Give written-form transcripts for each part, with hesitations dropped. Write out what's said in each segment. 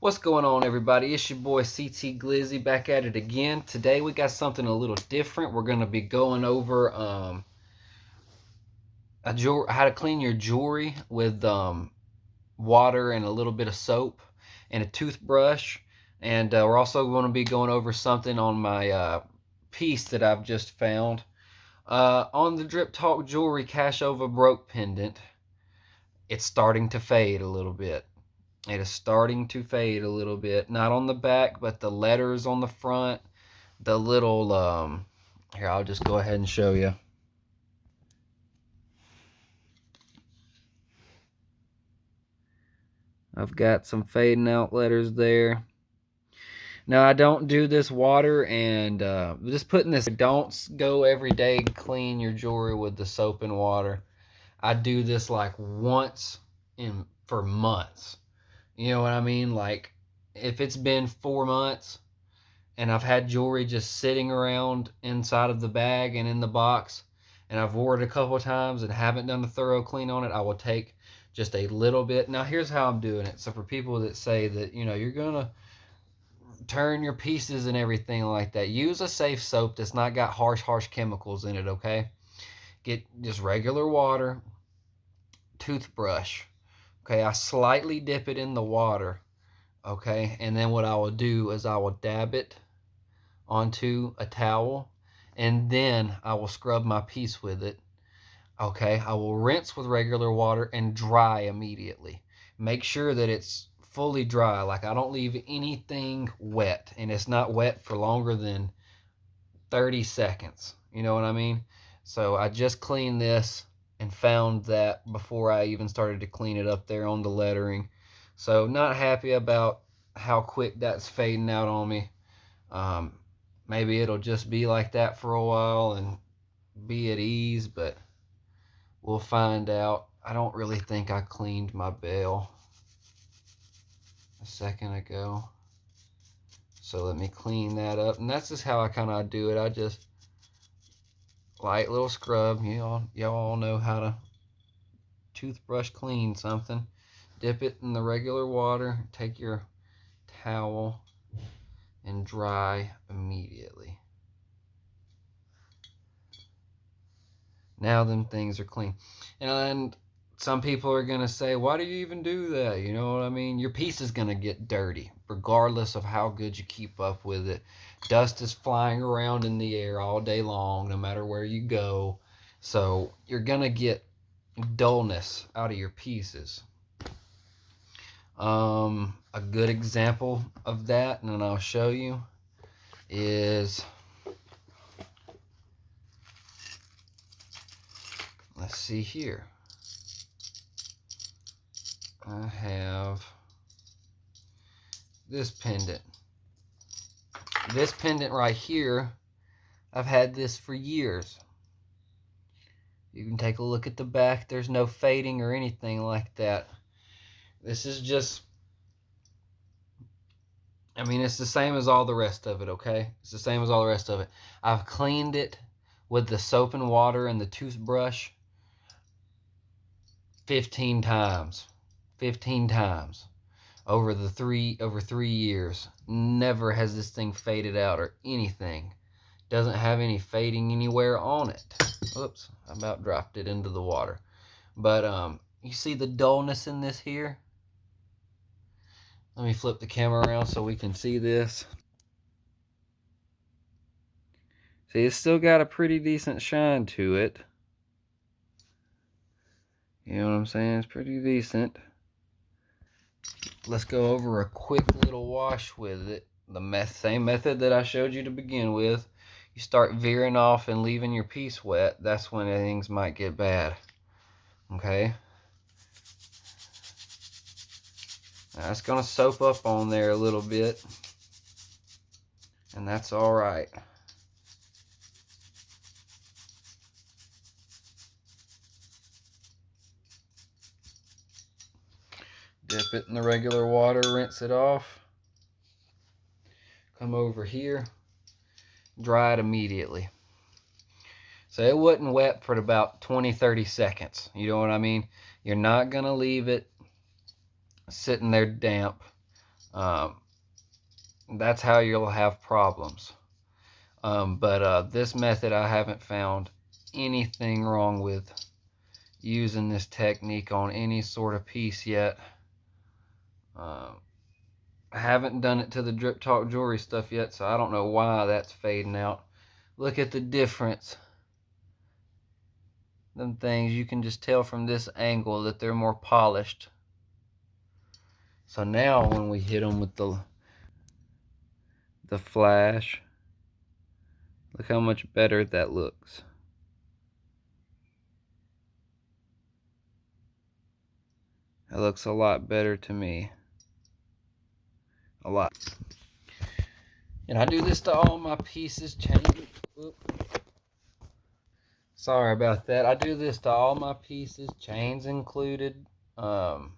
What's going on, everybody? It's your boy CT Glizzy back at it again. Today we got something a little different. We're going to be going over how to clean your jewelry with water and a little bit of soap and a toothbrush. And we're also going to be going over something on my piece that I've just found. On the Driptalk Jewelry Cash Over Broke pendant, it's starting to fade a little bit. It is starting to fade a little bit. Not on the back, but the letters on the front. The little, here, I'll just go ahead and show you. I've got some fading out letters there. Now, I don't do this water and just putting this, don't go every day and clean your jewelry with the soap and water. I do this like once for months. You know what I mean? Like, if it's been 4 months and I've had jewelry just sitting around inside of the bag and in the box, and I've worn it a couple of times and haven't done a thorough clean on it, I will take just a little bit. Now, here's how I'm doing it. So for people that say that, you're going to turn your pieces and everything like that, use a safe soap that's not got harsh chemicals in it, okay? Get just regular water, toothbrush, okay? I slightly dip it in the water, okay? And then what I will do is I will dab it onto a towel, and then I will scrub my piece with it. Okay, I will rinse with regular water and dry immediately. Make sure that it's fully dry, like I don't leave anything wet, and it's not wet for longer than 30 seconds. You know what I mean? So I just cleaned this and found that before I even started to clean it up there on the lettering. So not happy about how quick that's fading out on me. Maybe it'll just be like that for a while and be at ease, but we'll find out. I don't really think I cleaned my bell a second ago. So let me clean that up. And that's just how I kind of do it. I just light little scrub. Y'all all know how to toothbrush clean something. Dip it in the regular water. Take your towel and dry immediately. Now them things are clean. And some people are going to say, why do you even do that? You know what I mean? Your piece is going to get dirty, regardless of how good you keep up with it. Dust is flying around in the air all day long, no matter where you go. So you're going to get dullness out of your pieces. A good example of that, and I'll show you, is, let's see here. I have this pendant. This pendant right here, I've had this for years. You can take a look at the back. There's no fading or anything like that. This is just, I mean, it's the same as all the rest of it, okay? It's the same as all the rest of it. I've cleaned it with the soap and water and the toothbrush 15 times. 15 times over 3 years. Never has this thing faded out or anything. Doesn't have any fading anywhere on it. Oops, I about dropped it into the water. But you see the dullness in this here? Let me flip the camera around so we can see this. See, it's still got a pretty decent shine to it. You know what I'm saying? It's pretty decent. Let's go over a quick little wash with it. The same method that I showed you to begin with. You start veering off and leaving your piece wet. That's when things might get bad. Okay? Now, it's going to soap up on there a little bit. And that's alright. Dip it in the regular water, rinse it off. Come over here, dry it immediately. So it wasn't wet for about 20-30 seconds. You know what I mean? You're not going to leave it sitting there damp Um, that's how you'll have problems. But this method, I haven't found anything wrong with using this technique on any sort of piece yet. I haven't done it to the Driptalk Jewelry stuff yet, so I don't know why that's fading out. Look at the difference. Them things, you can just tell from this angle that they're more polished. So now when we hit them with the flash, look how much better that looks. That looks a lot better to me. A lot. And I do this to all my pieces. Sorry about that. I do this to all my pieces, chains included. Let's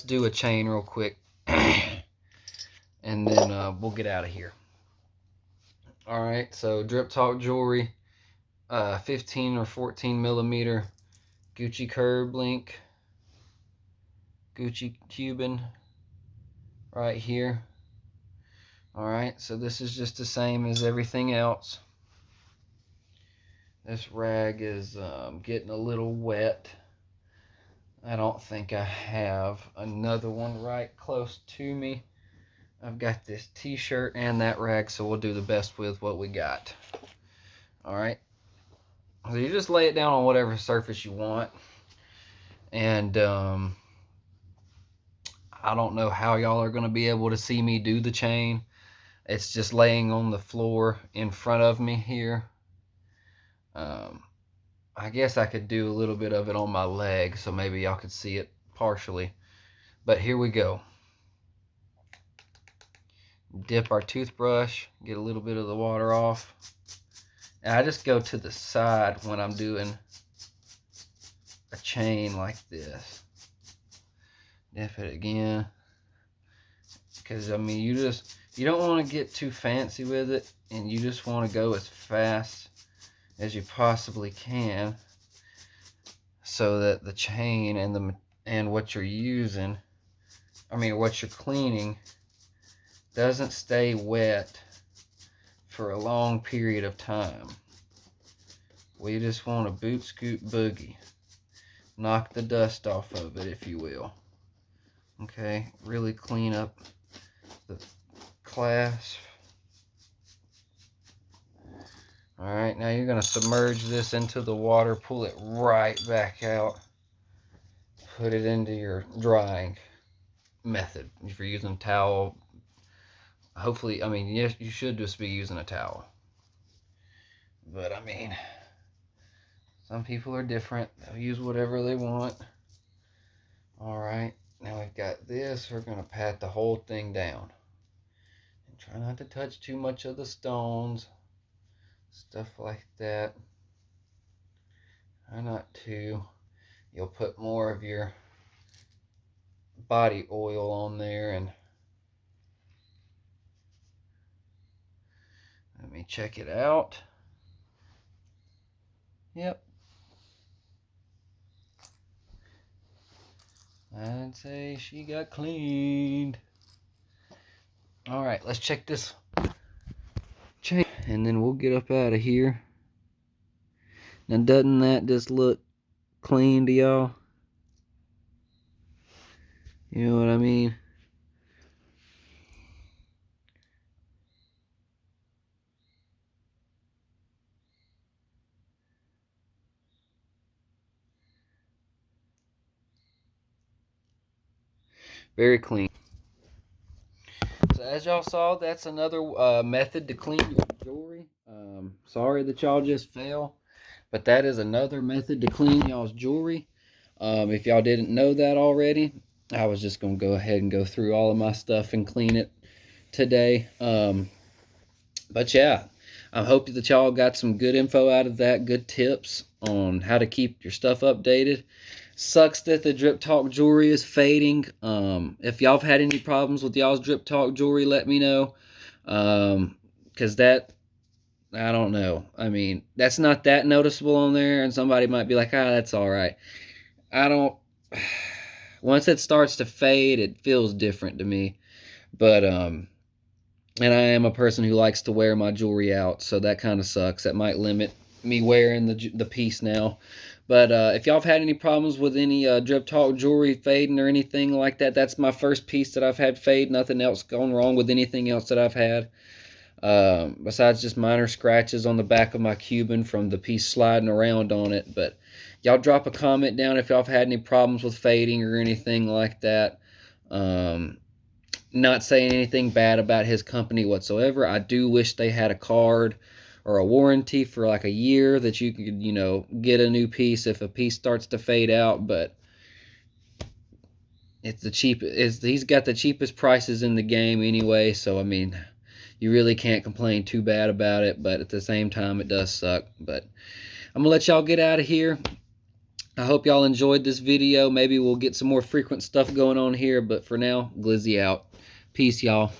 do a chain real quick, and then we'll get out of here. All right, so Driptalk Jewelry, 15 or 14 millimeter Gucci curb link, Gucci Cuban, right here. All right, so this is just the same as everything else. This rag is getting a little wet. I don't think I have another one right close to me. I've got this t-shirt and that rag, so we'll do the best with what we got. All right, so you just lay it down on whatever surface you want. And I don't know how y'all are going to be able to see me do the chain. It's just laying on the floor in front of me here. I guess I could do a little bit of it on my leg, so maybe y'all could see it partially. But here we go. Dip our toothbrush, get a little bit of the water off. And I just go to the side when I'm doing a chain like this. Dip it again. Because, I mean, you don't want to get too fancy with it, and you just want to go as fast as you possibly can, so that the chain and what you're using, what you're cleaning, doesn't stay wet for a long period of time. We just want a boot scoot boogie, knock the dust off of it, if you will. Okay, really clean up the clasp. All right, now you're gonna submerge this into the water, pull it right back out, put it into your drying method. If you're using a towel, hopefully, yes, you should just be using a towel. But some people are different. They'll use whatever they want. All right, now we've got this. We're gonna pat the whole thing down. And try not to touch too much of the stones. Stuff like that. Try not to. You'll put more of your body oil on there, and let me check it out. Yep. I'd say she got cleaned. All right, let's check this chain, and then we'll get up out of here. Now, doesn't that just look clean to y'all? You know what I mean? Very clean. So as y'all saw, that's another method to clean your jewelry. Sorry that y'all just fell, but that is another method to clean y'all's jewelry. If y'all didn't know that already, I was just going to go ahead and go through all of my stuff and clean it today. But yeah, I hope that y'all got some good info out of that, good tips on how to keep your stuff updated. Sucks that the Driptalk Jewelry is fading. If y'all have had any problems with y'all's Driptalk Jewelry, let me know. Because that, I don't know. That's not that noticeable on there, and somebody might be like, that's all right. I don't Once it starts to fade, it feels different to me. But and I am a person who likes to wear my jewelry out, so that kind of sucks. That might limit me wearing the piece now. But if y'all have had any problems with any Driptalk jewelry fading or anything like that, that's my first piece that I've had fade. Nothing else gone wrong with anything else that I've had. Besides just minor scratches on the back of my Cuban from the piece sliding around on it. But y'all drop a comment down if y'all have had any problems with fading or anything like that. Not saying anything bad about his company whatsoever. I do wish they had a card or a warranty for like a year that you could, get a new piece if a piece starts to fade out. But he's got the cheapest prices in the game anyway, so I mean, you really can't complain too bad about it. But at the same time, it does suck. But I'm gonna let y'all get out of here. I hope y'all enjoyed this video. Maybe we'll get some more frequent stuff going on here, but for now, Glizzy out. Peace, y'all.